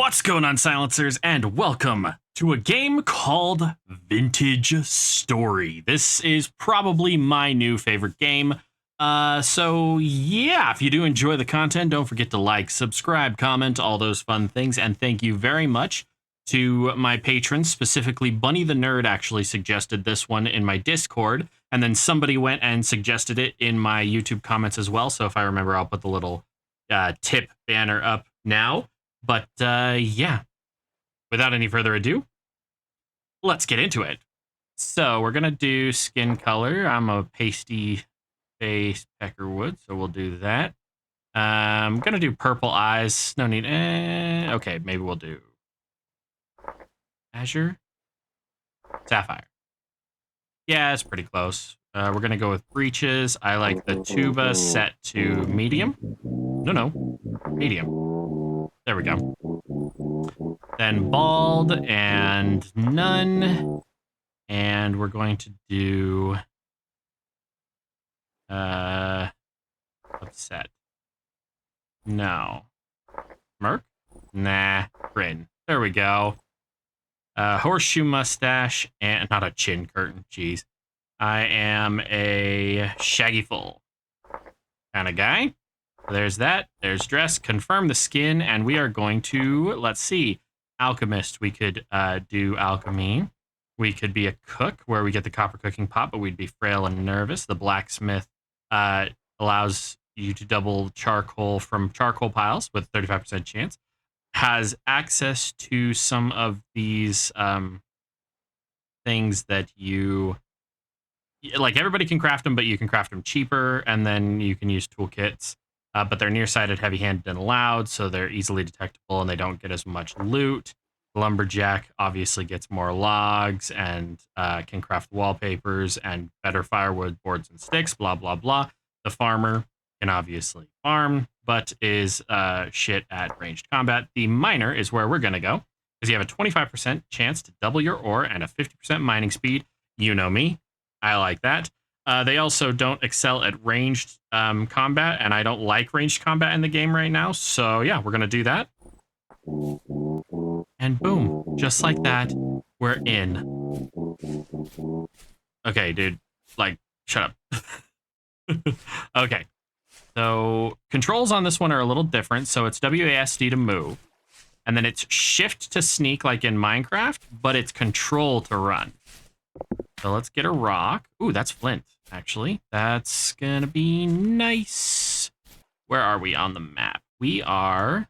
What's going on, Silencers, and welcome to a game called Vintage Story. This is probably my new favorite game. So yeah, if you do enjoy the content, don't forget to like, subscribe, comment, all those fun things, and thank you very much to my patrons. Specifically, Bunny the Nerd actually suggested this one in my Discord, and then somebody went and suggested it in my YouTube comments as well. So if I remember, I'll put the little tip banner up now. But yeah, without any further ado, let's get into it. So we're going to do skin color. I'm a pasty face peckerwood, so we'll do that. I'm going to do purple eyes. No need. Okay, maybe we'll do azure, sapphire. Yeah, it's pretty close. We're going to go with breeches. I like the tuba set to medium. No, medium. There we go. Then bald and none. And we're going to do upset. No. Merc? Nah. Grin. There we go. Horseshoe mustache and not a chin curtain. Jeez. I am a shaggy full kind of guy. There's that. There's dress. Confirm the skin. And we are going to, let's see, alchemist. We could do alchemy. We could be a cook where we get the copper cooking pot, but we'd be frail and nervous. The blacksmith allows you to double charcoal from charcoal piles with 35% chance. Has access to some of these things that you... Like, everybody can craft them, but you can craft them cheaper, and then you can use toolkits. But they're nearsighted, heavy-handed, and loud, so they're easily detectable, and they don't get as much loot. The lumberjack obviously gets more logs and can craft wallpapers and better firewood, boards, and sticks, blah, blah, blah. The farmer can obviously farm, but is shit at ranged combat. The miner is where we're going to go, because you have a 25% chance to double your ore and a 50% mining speed. You know me. I like that. They also don't excel at ranged combat, and I don't like ranged combat in the game right now. So yeah, we're going to do that. And boom, just like that, we're in. Okay, dude, like, shut up. Okay, so controls on this one are a little different. So it's WASD to move, and then it's shift to sneak like in Minecraft, but it's control to run. So let's get a rock. Ooh, that's flint, actually. That's gonna be nice. Where are we on the map? We are...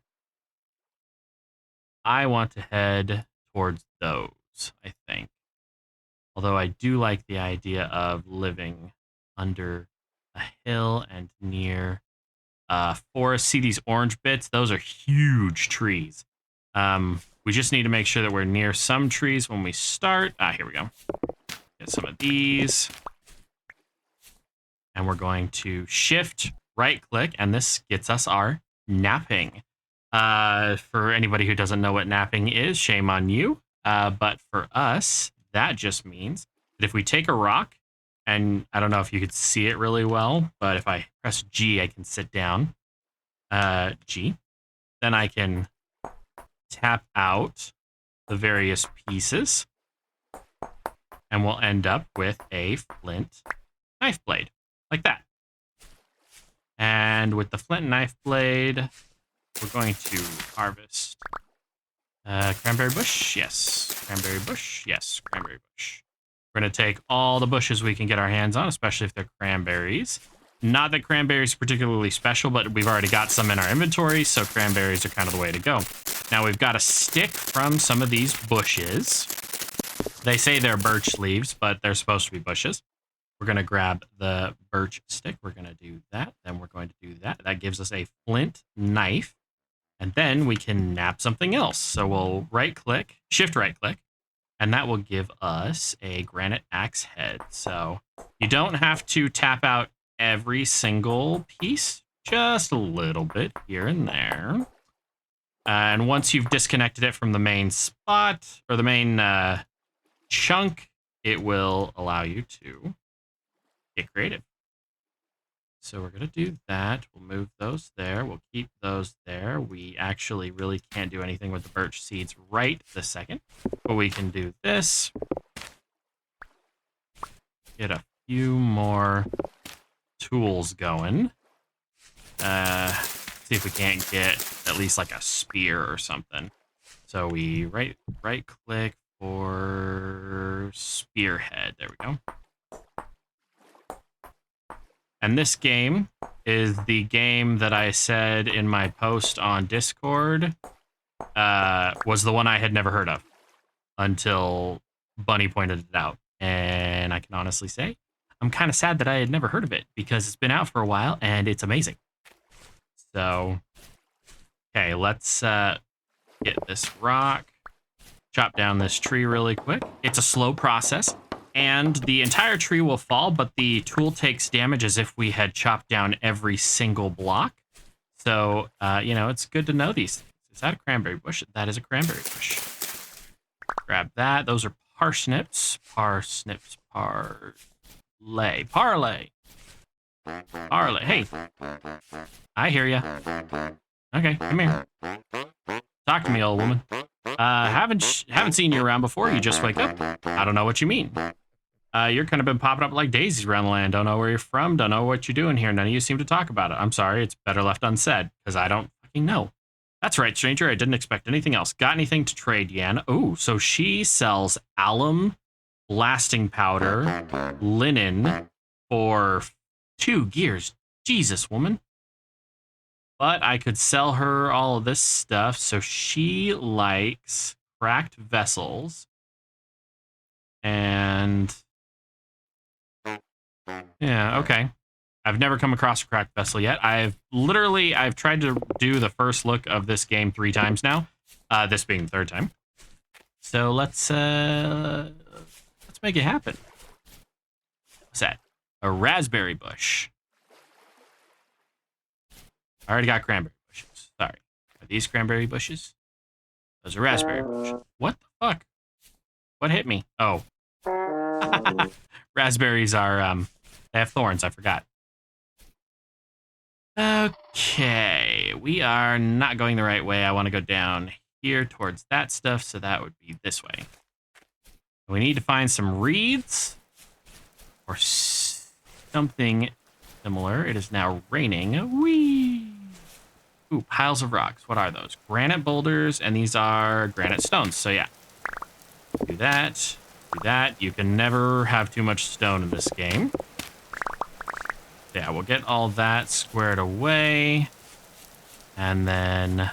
I want to head towards those, I think. Although I do like the idea of living under a hill and near forest. See these orange bits? Those are huge trees. We just need to make sure that we're near some trees when we start. Here we go. Get some of these. And we're going to shift, right click, and this gets us our napping. For anybody who doesn't know what napping is, shame on you. But for us, that just means that if we take a rock, and I don't know if you could see it really well, but if I press G, I can sit down. G. Then I can tap out the various pieces. And we'll end up with a flint knife blade, like that. And with the flint knife blade, we're going to harvest cranberry bush. Yes. Cranberry bush. Yes. Cranberry bush. We're going to take all the bushes we can get our hands on, especially if they're cranberries. Not that cranberries are particularly special, but we've already got some in our inventory, so cranberries are kind of the way to go. Now we've got a stick from some of these bushes. They say they're birch leaves, but they're supposed to be bushes. We're going to grab the birch stick. We're going to do that. Then we're going to do that. That gives us a flint knife. And then we can nap something else. So we'll right-click, shift right-click, and that will give us a granite axe head. So you don't have to tap out every single piece, just a little bit here and there. And once you've disconnected it from the main spot, or the main chunk, it will allow you to get creative. So we're going to do that. We'll move those there. We'll keep those there. We actually really can't do anything with the birch seeds right this second. But we can do this. Get a few more tools going. See if we can't get at least like a spear or something. So we right click for spearhead. There we go. And this game is the game that I said in my post on Discord was the one I had never heard of until Bunny pointed it out. And I can honestly say I'm kind of sad that I had never heard of it because it's been out for a while and it's amazing. So, okay, let's get this rock, chop down this tree really quick. It's a slow process. And the entire tree will fall, but the tool takes damage as if we had chopped down every single block. So, you know, it's good to know these things. Is that a cranberry bush? That is a cranberry bush. Grab that. Those are parsnips. Parsnips. Parlay. Parlay. Parlay. Hey. I hear ya. Okay, come here. Talk to me, old woman. Haven't seen you around before. You just wake up. I don't know what you mean. You're kind of been popping up like daisies around the land. Don't know where you're from. Don't know what you're doing here. None of you seem to talk about it. I'm sorry. It's better left unsaid because I don't fucking know. That's right, stranger. I didn't expect anything else. Got anything to trade, Yan? Oh, so she sells alum, blasting powder, linen for 2 gears. Jesus, woman. But I could sell her all of this stuff. So she likes cracked vessels and... yeah, okay. I've never come across a cracked vessel yet. I've tried to do the first look of this game 3 times now. This being the 3rd time. So let's make it happen. What's that? A raspberry bush. I already got cranberry bushes. Sorry. Are these cranberry bushes? Those are raspberry bushes. What the fuck? What hit me? Oh. Raspberries are, they have thorns. I forgot. Okay. We are not going the right way. I want to go down here towards that stuff, so that would be this way. We need to find some reeds or something similar. It is now raining. Whee! Ooh, piles of rocks. What are those? Granite boulders, and these are granite stones. So yeah, do that. Do that. You can never have too much stone in this game. Yeah, we'll get all that squared away. And then...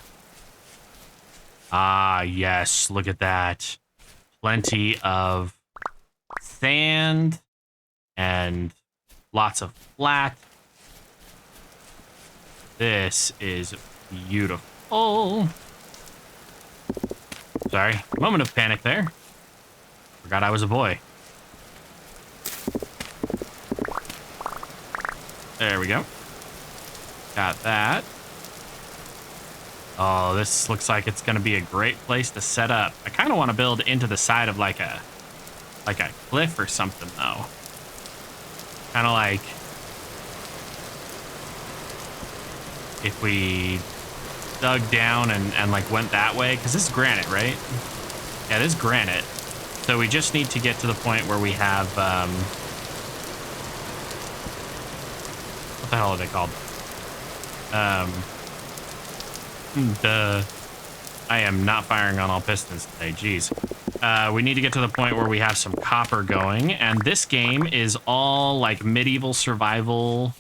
ah, yes, look at that. Plenty of sand and lots of flat. This is beautiful. Sorry, moment of panic there. Forgot I was a boy. There we go. Got that. Oh, this looks like it's going to be a great place to set up. I kind of want to build into the side of like a cliff or something, though. Kind of like if we dug down and like went that way, because this is granite, right? Yeah, this is granite. So we just need to get to the point where we have, what the hell are they called? I am not firing on all pistons today, jeez. We need to get to the point where we have some copper going, and this game is all like medieval survival.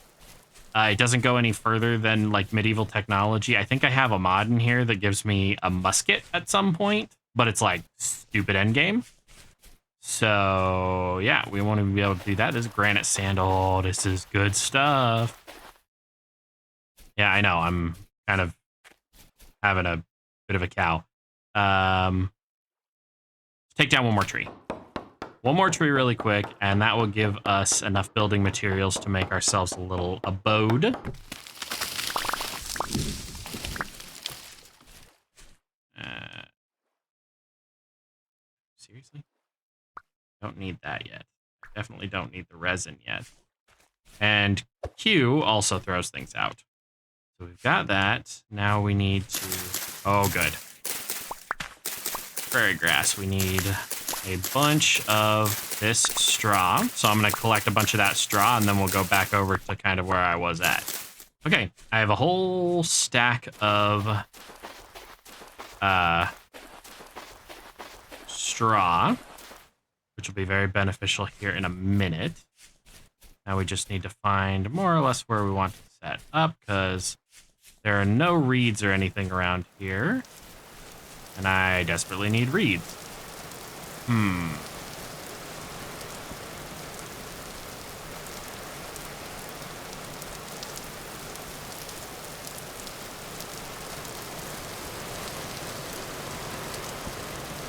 It doesn't go any further than like medieval technology. I think I have a mod in here that gives me a musket at some point, but it's like stupid endgame. So yeah, we want to be able to do that. This is granite sand. Oh, this is good stuff. Yeah, I know. I'm kind of having a bit of a cow. Take down one more tree. One more tree really quick, and that will give us enough building materials to make ourselves a little abode. Seriously? Don't need that yet. I definitely don't need the resin yet. And Q also throws things out. So we've got that. Now we need to... Oh, good. Prairie grass. We need a bunch of this straw. So I'm going to collect a bunch of that straw, and then we'll go back over to kind of where I was at. Okay, I have a whole stack of straw, which will be very beneficial here in a minute. Now we just need to find more or less where we want to set up, because there are no reeds or anything around here. And I desperately need reeds.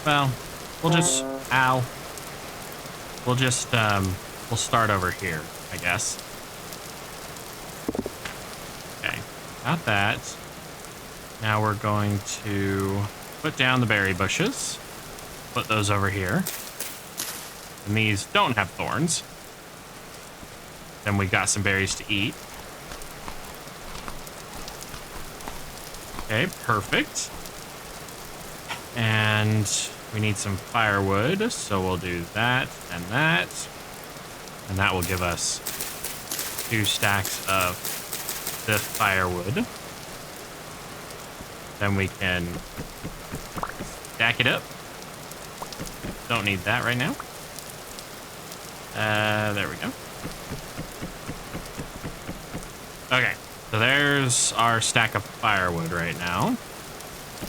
Well, we'll just... Ow. We'll just, we'll start over here, I guess. Okay, got that. Now we're going to put down the berry bushes. Put those over here. And these don't have thorns. Then we got some berries to eat. Okay, perfect. And we need some firewood, so we'll do that and that. And that will give us 2 stacks of this firewood. Then we can stack it up. Don't need that right now. There we go. Okay, so there's our stack of firewood right now.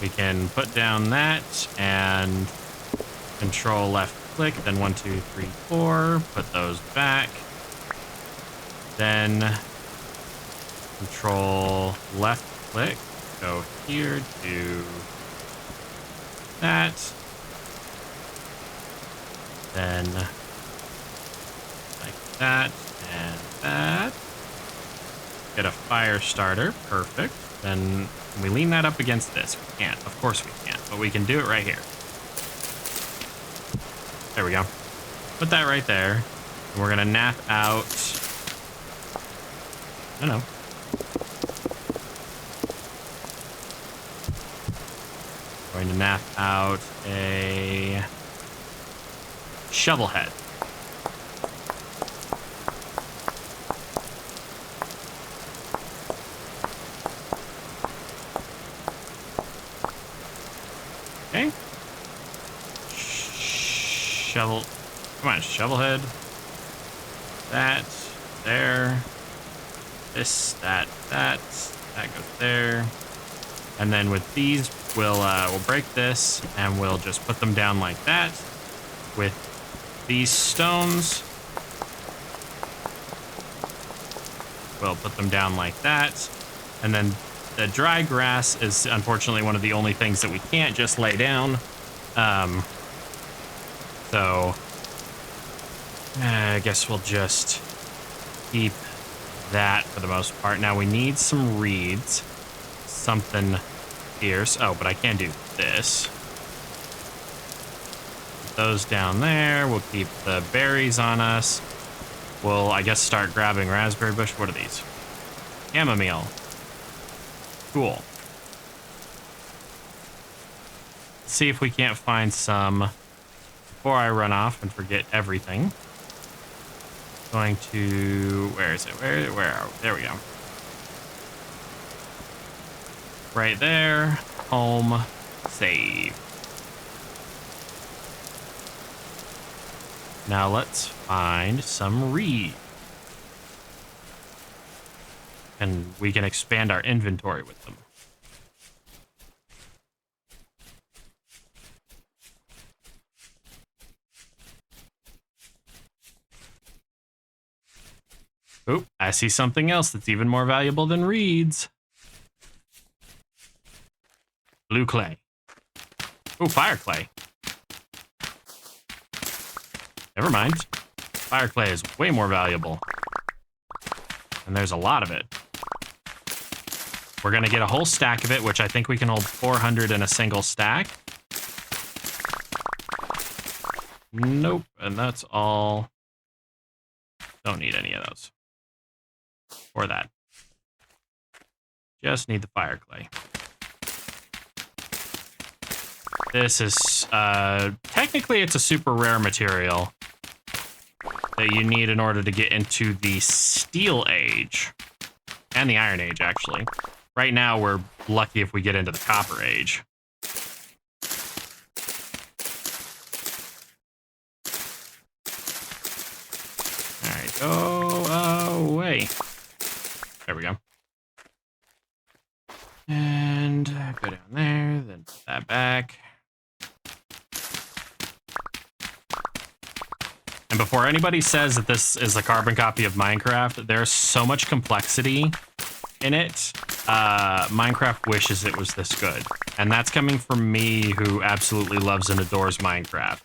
We can put down that and control left click, then 1, 2, 3, 4, put those back. Then control left click, go here, do that. Then like that and that. Get a fire starter, perfect. Then can we lean that up against this? We can't, of course we can't, but we can do it right here. There we go. Put that right there. And we're gonna nap out, I don't know. Going to nap out a shovel head. Okay. Shovel. Come on, shovel head. That. There. This, that, that. That goes there. And then with these, we'll break this and we'll just put them down like that. With these stones, we'll put them down like that. And then the dry grass is unfortunately one of the only things that we can't just lay down. So I guess we'll just keep that for the most part. Now we need some reeds, something fierce. Oh, but I can't do this. Put those down there. We'll keep the berries on us. We'll, I guess, start grabbing raspberry bush. What are these? Chamomile. Cool. See if we can't find some before I run off and forget everything. Going to, where is it? Where are we? There we go. Right there. Home. Save. Now let's find some reed. And we can expand our inventory with them. Oop, I see something else that's even more valuable than reeds. Blue clay. Ooh, fire clay. Never mind. Fire clay is way more valuable. And there's a lot of it. We're going to get a whole stack of it, which I think we can hold 400 in a single stack. Nope, and that's all. Don't need any of those. for that. Just need the fire clay. This is, technically it's a super rare material that you need in order to get into the Steel Age. And the Iron Age, actually. Right now, we're lucky if we get into the Copper Age. Alright, go away. There we go. And go down there, then put that back. And before anybody says that this is a carbon copy of Minecraft, there's so much complexity in it. Minecraft wishes it was this good. And that's coming from me, who absolutely loves and adores Minecraft.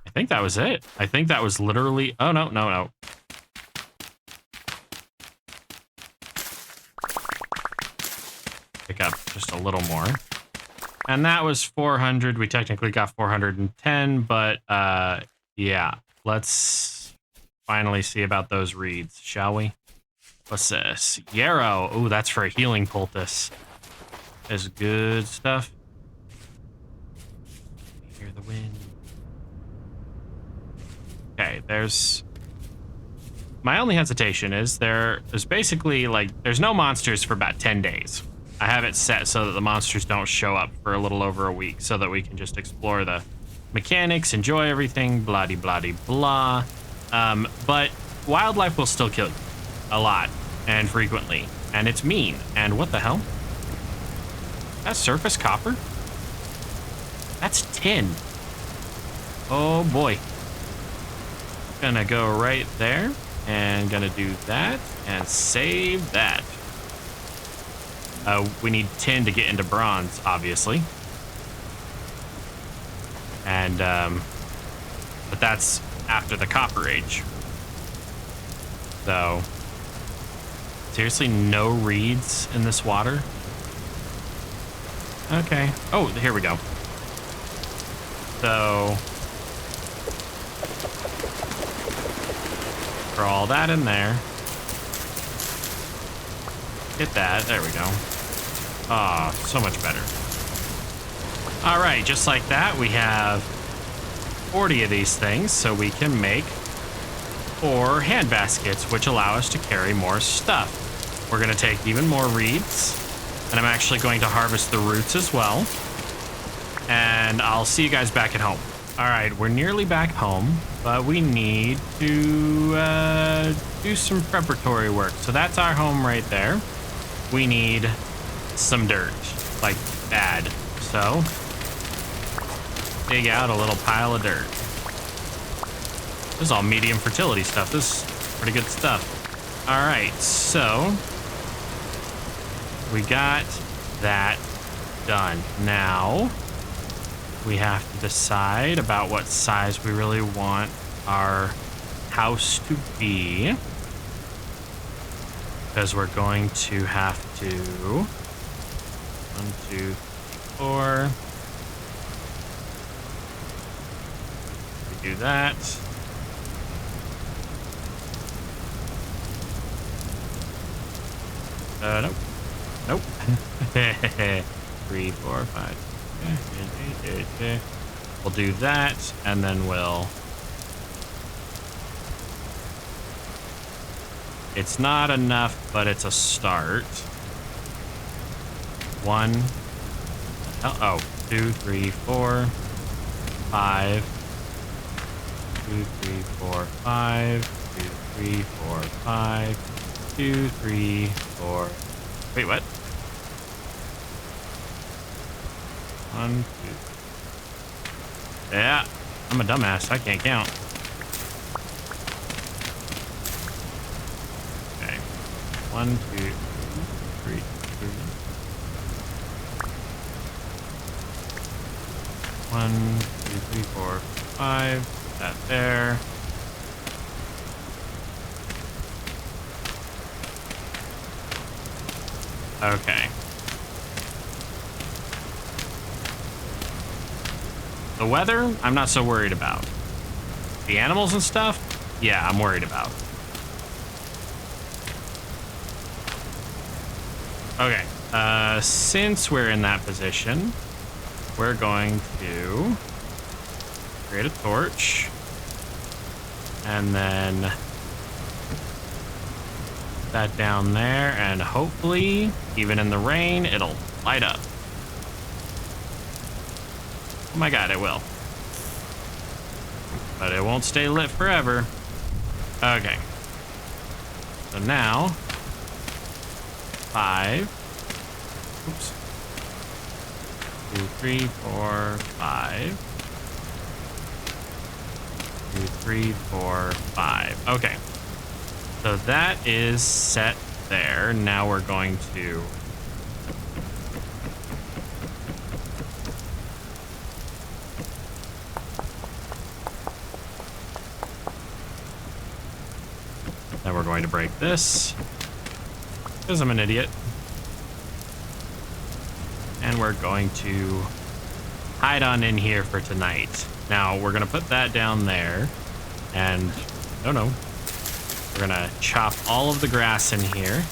I think that was it. I think that was literally... Oh, no. Pick up just a little more. And that was 400. We technically got 410, but yeah. Let's finally see about those reeds, shall we? What's this? Yarrow. Oh, that's for a healing poultice. That's good stuff. Hear the wind. Okay, there's... My only hesitation is there's basically, like, there's no monsters for about 10 days. I have it set so that the monsters don't show up for a little over a week, so that we can just explore the mechanics, enjoy everything, blah-de-blah-de-blah. But wildlife will still kill you a lot and frequently, and it's mean. And what the hell? That's surface copper? That's tin. Oh boy. Gonna go right there, and gonna do that, and save that. We need tin to get into bronze, obviously. And, but that's after the Copper Age. So, seriously, no reeds in this water? Okay. Oh, here we go. So, throw all that in there. Get that. There we go. Ah, so much better. All right, just like that, we have 40 of these things, so we can make 4 hand baskets, which allow us to carry more stuff. We're going to take even more reeds, and I'm actually going to harvest the roots as well. And I'll see you guys back at home. All right, we're nearly back home, but we need to do some preparatory work. So that's our home right there. We need some dirt, like bad. So dig out a little pile of dirt. This is all medium fertility stuff. This is pretty good stuff. All right, so we got that done. Now we have to decide about what size we really want our house to be, because we're going to have to 1, 2, 4. We do that. Nope. Nope. 3, 4, 5. We'll do that, and then we'll... It's not enough, but it's a start. 1. Oh, 2, 3, 4, 5. 2, 3, 4, 5. 2, 3, 4, 5. 2, 3, 4. Wait, what? 1, 2. Yeah, I'm a dumbass. I can't count. Okay. 1, 2, 3, 3. 1, 2, 3, 4, 5. That there. Okay. The weather, I'm not so worried about. The animals and stuff, yeah, I'm worried about. Okay, since we're in that position, we're going to create a torch. And then put that down there, and hopefully, even in the rain, it'll light up. Oh my god, it will. But it won't stay lit forever. Okay. So now, 5. Oops. 2, 3, 4, 5. 2, 3, 4, 5. Okay. So that is set there. Now we're going to break this because I'm an idiot. And we're going to hide on in here for tonight. Now we're gonna put that down there, and we're gonna chop all of the grass in here.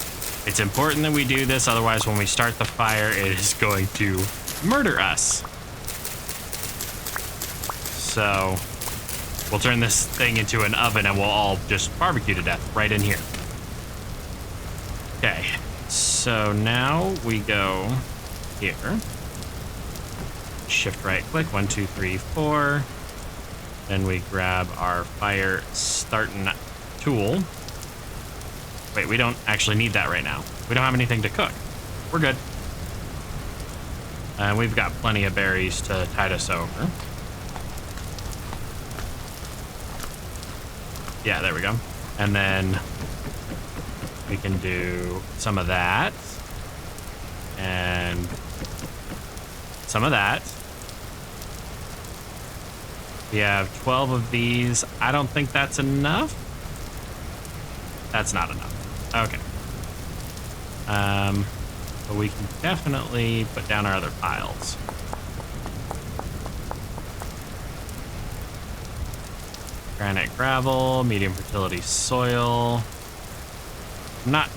It's important that we do this, otherwise when we start the fire, it is going to murder us. So we'll turn this thing into an oven and we'll all just barbecue to death right in here. Okay, so now we go here. Shift right click, 1, 2, 3, 4. Then we grab our fire starting tool. Wait, we don't actually need that right now. We don't have anything to cook. We're good. We've got plenty of berries to tide us over. Yeah, there we go. And then we can do some of that. And some of that. We have 12 of these. I don't think that's enough. That's not enough. Okay. But we can definitely put down our other piles. Granite gravel, medium fertility soil. I'm not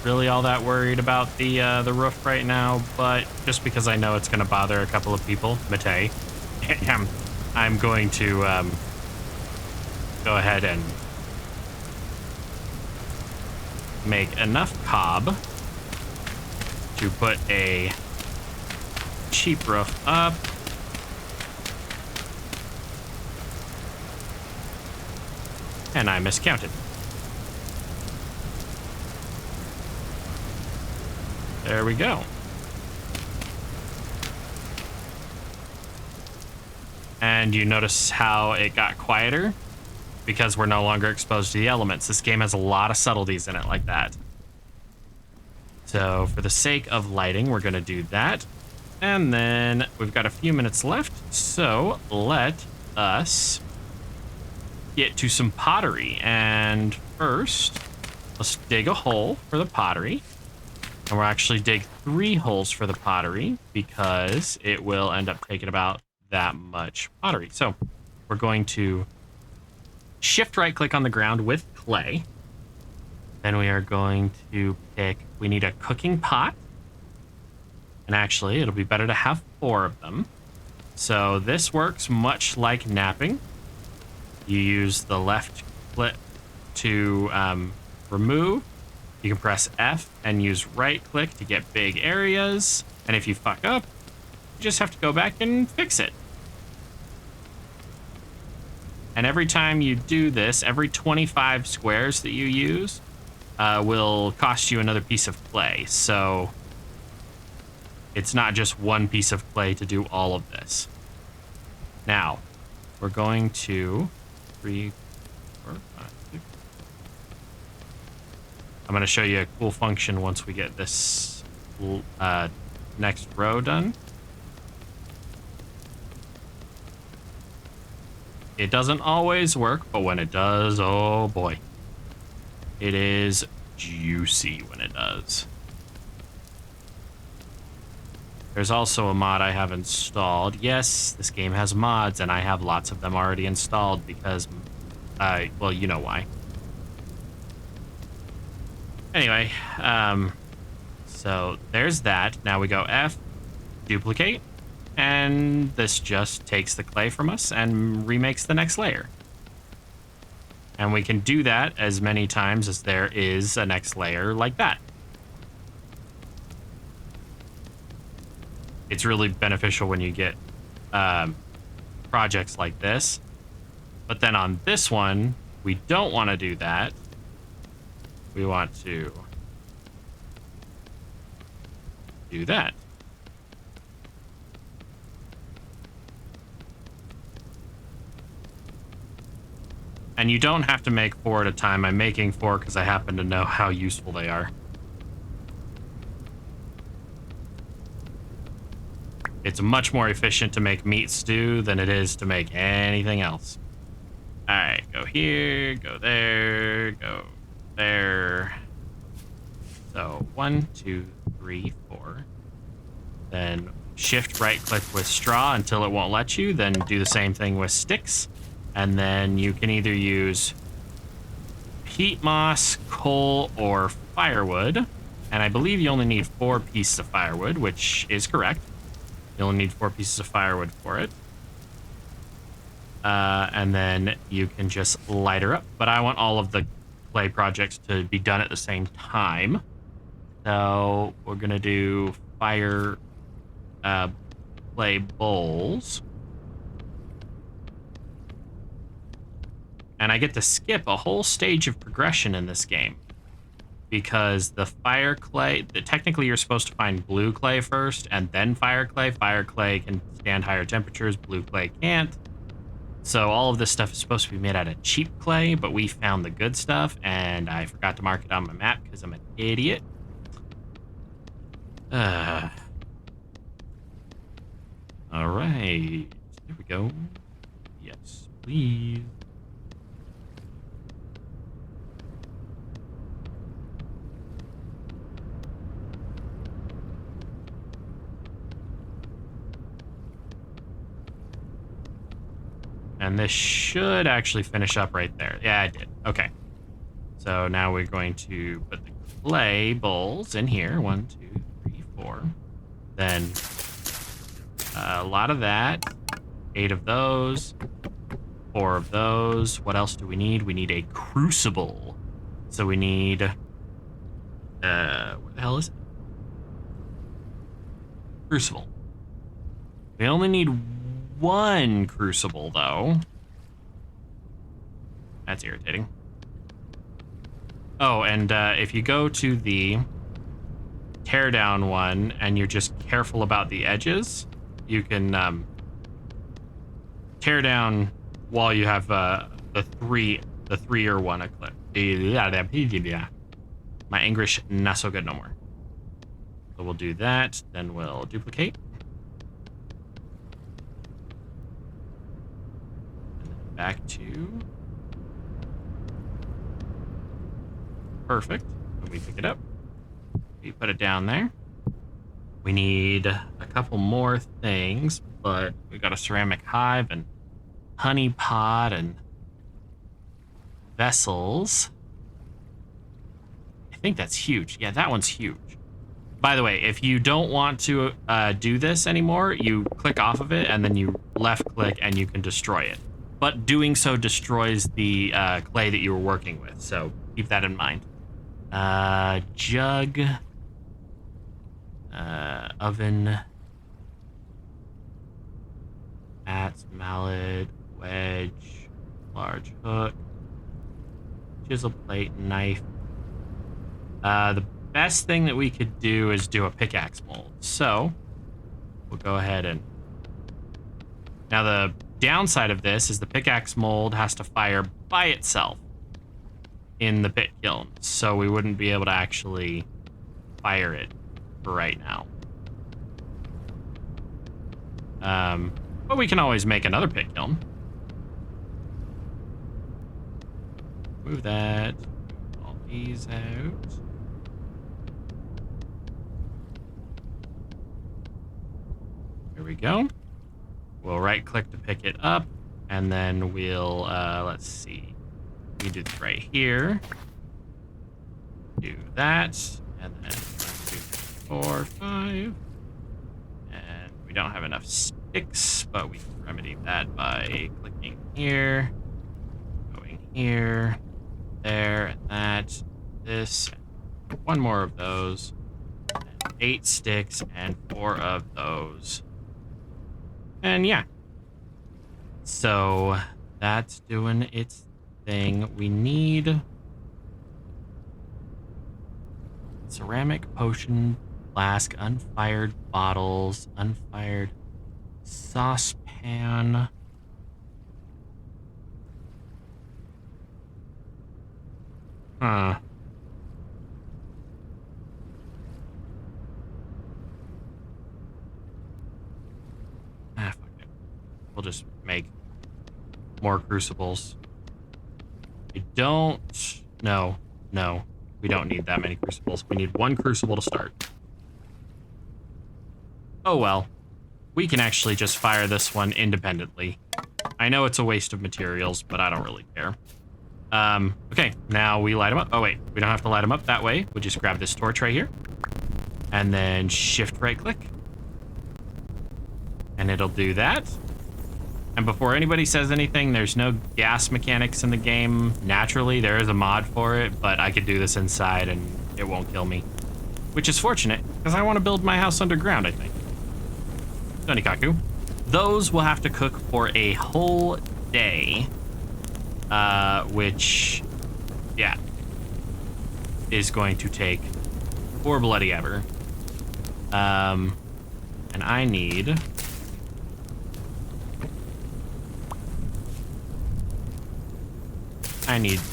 really all that worried about the roof right now, but just because I know it's going to bother a couple of people, Matei, I'm going to go ahead and make enough cob to put a cheap roof up. And I miscounted. There we go. And you notice how it got quieter? Because we're no longer exposed to the elements. This game has a lot of subtleties in it like that. So for the sake of lighting, we're going to do that. And then we've got a few minutes left. So let us get to some pottery. And first, let's dig a hole for the pottery. And we'll actually dig 3 holes for the pottery because it will end up taking about that much pottery. So we're going to shift right click on the ground with clay. Then we are going to pick, we need a cooking pot. And actually, it'll be better to have 4 of them. So this works much like napping. You use the left click to remove. You can press F and use right click to get big areas. And if you fuck up, you just have to go back and fix it. And every time you do this, every 25 squares that you use will cost you another piece of clay. So it's not just one piece of clay to do all of this. Now, we're going to 3, 4, 5, 6. I'm going to show you a cool function once we get this next row done. It doesn't always work, but when it does, oh boy. It is juicy when it does. There's also a mod I have installed. Yes, this game has mods, and I have lots of them already installed because Well, you know why. Anyway, so there's that. Now we go F, duplicate, and this just takes the clay from us and remakes the next layer. And we can do that as many times as there is a next layer like that. It's really beneficial when you get projects like this. But then on this one, we don't want to do that. We want to do that. And you don't have to make 4 at a time. I'm making 4 because I happen to know how useful they are. It's much more efficient to make meat stew than it is to make anything else. All right, go here, go there, go there. So 1, 2, 3, 4. Then shift right click with straw until it won't let you. Then do the same thing with sticks. And then you can either use peat moss, coal, or firewood. And I believe you only need 4 pieces of firewood, which is correct. You only need 4 pieces of firewood for it. And then you can just light her up. But I want all of the clay projects to be done at the same time. So we're going to do fire clay bowls. And I get to skip a whole stage of progression in this game. Because the fire clay, technically you're supposed to find blue clay first and then fire clay. Fire clay can stand higher temperatures, blue clay can't. So all of this stuff is supposed to be made out of cheap clay, but we found the good stuff, and I forgot to mark it on my map because I'm an idiot. All right, here we go. Yes, please. And this should actually finish up right there. Yeah, it did. Okay. So now we're going to put the clay bowls in here. 1, 2, 3, 4. Then a lot of that. 8 of those. 4 of those. What else do we need? We need a crucible. So we need... where the hell is it? Crucible. We only need 1 crucible, though. That's irritating. Oh, and if you go to the teardown one and you're just careful about the edges, you can tear down while you have the three-er one equipped. My English not so good no more. So we'll do that, then we'll duplicate. Back to perfect. When we pick it up, we put it down there. We need a couple more things, but we got a ceramic hive and honey pot and vessels. I think that's huge. Yeah, that one's huge. By the way, if you don't want to do this anymore, you click off of it and then you left click and you can destroy it. But doing so destroys the clay that you were working with, so keep that in mind. Jug, oven, bats, mallet, wedge, large hook, chisel plate, knife. The best thing that we could do is do a pickaxe mold. So we'll go ahead and... Now the downside of this is the pickaxe mold has to fire by itself in the pit kiln, so we wouldn't be able to actually fire it for right now. But we can always make another pit kiln. Move that. Move all these out. Here we go. We'll right click to pick it up, and then we'll, let's see. We do this right here. Do that. And then 1, 2, 3, 4, 5. And we don't have enough sticks, but we can remedy that by clicking here, going here, there, and that, this, and 1 more of those, and 8 sticks, and 4 of those. And yeah. So that's doing its thing. We need ceramic potion flask, unfired bottles, unfired saucepan. Huh. Fuck it. We'll just make more crucibles. We don't... No. We don't need that many crucibles. We need 1 crucible to start. Oh well. We can actually just fire this one independently. I know it's a waste of materials, but I don't really care. Okay, now we light them up. Oh wait, we don't have to light them up that way. We'll just grab this torch right here. And then shift right click. And it'll do that. And before anybody says anything, there's no gas mechanics in the game. Naturally, there is a mod for it, but I could do this inside and it won't kill me. Which is fortunate, because I want to build my house underground, I think. Sonikaku. Those will have to cook for a whole day. Which, yeah, is going to take for bloody ever. And I need...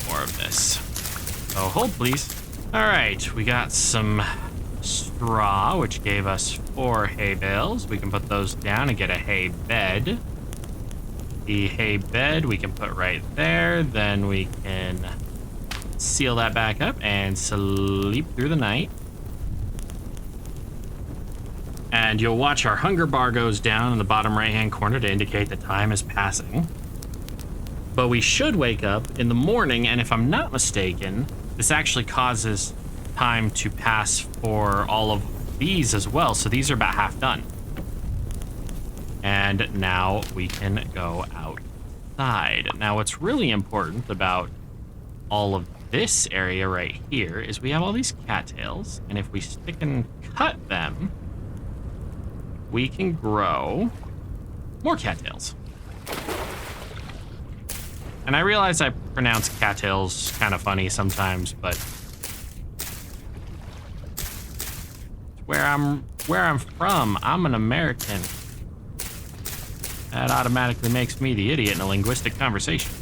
more of this. So hold, please. All right, we got some straw, which gave us 4 hay bales. We can put those down and get a hay bed. The hay bed we can put right there. Then we can seal that back up and sleep through the night. And you'll watch our hunger bar goes down in the bottom right-hand corner to indicate that time is passing. But we should wake up in the morning, and if I'm not mistaken, this actually causes time to pass for all of these as well. So these are about half done. And now we can go outside. Now what's really important about all of this area right here is we have all these cattails, and if we stick and cut them, we can grow more cattails. And I realize I pronounce cattails kind of funny sometimes, but where I'm from, I'm an American. That automatically makes me the idiot in a linguistic conversation.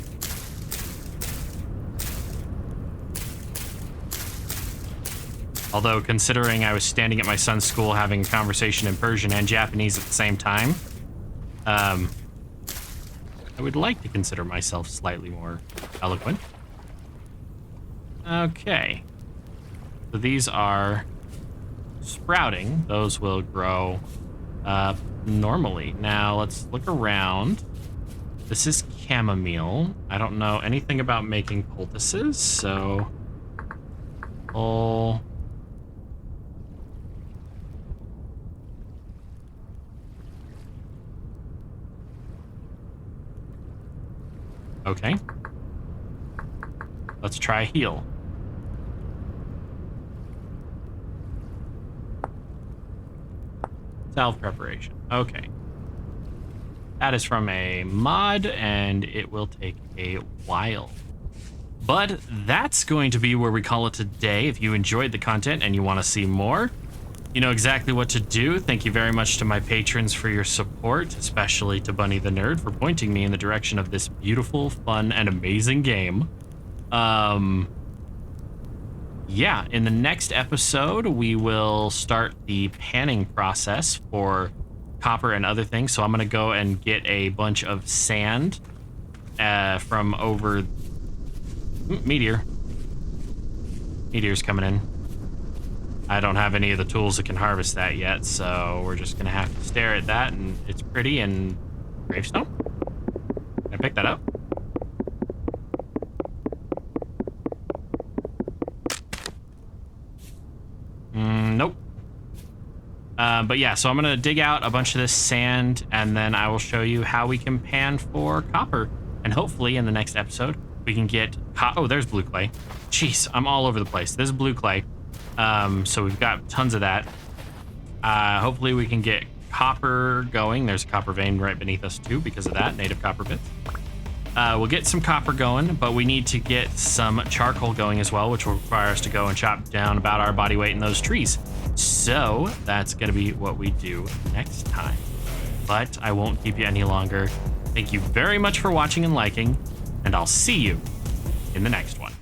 Although, considering I was standing at my son's school having a conversation in Persian and Japanese at the same time, I would like to consider myself slightly more eloquent. Okay. So these are sprouting. Those will grow normally. Now let's look around. This is chamomile. I don't know anything about making poultices, so... Okay. Let's try heal. Salve preparation. Okay. That is from a mod, and it will take a while. But that's going to be where we call it a day. If you enjoyed the content and you want to see more, you know exactly what to do. Thank you very much to my patrons for your support, especially to Bunny the Nerd for pointing me in the direction of this beautiful, fun, and amazing game. Yeah, in the next episode, we will start the panning process for copper and other things. So I'm going to go and get a bunch of sand from over... Meteor. Meteor's coming in. I don't have any of the tools that can harvest that yet, so we're just gonna have to stare at that, and it's pretty. And gravestone? Can I pick that up? But yeah, so I'm going to dig out a bunch of this sand, and then I will show you how we can pan for copper. And hopefully in the next episode, we can get... Oh, there's blue clay. Jeez, I'm all over the place. This is blue clay. So we've got tons of that. Hopefully we can get copper going. There's a copper vein right beneath us too because of that, native copper bits. We'll get some copper going, but we need to get some charcoal going as well, which will require us to go and chop down about our body weight in those trees. So that's going to be what we do next time. But I won't keep you any longer. Thank you very much for watching and liking, and I'll see you in the next one.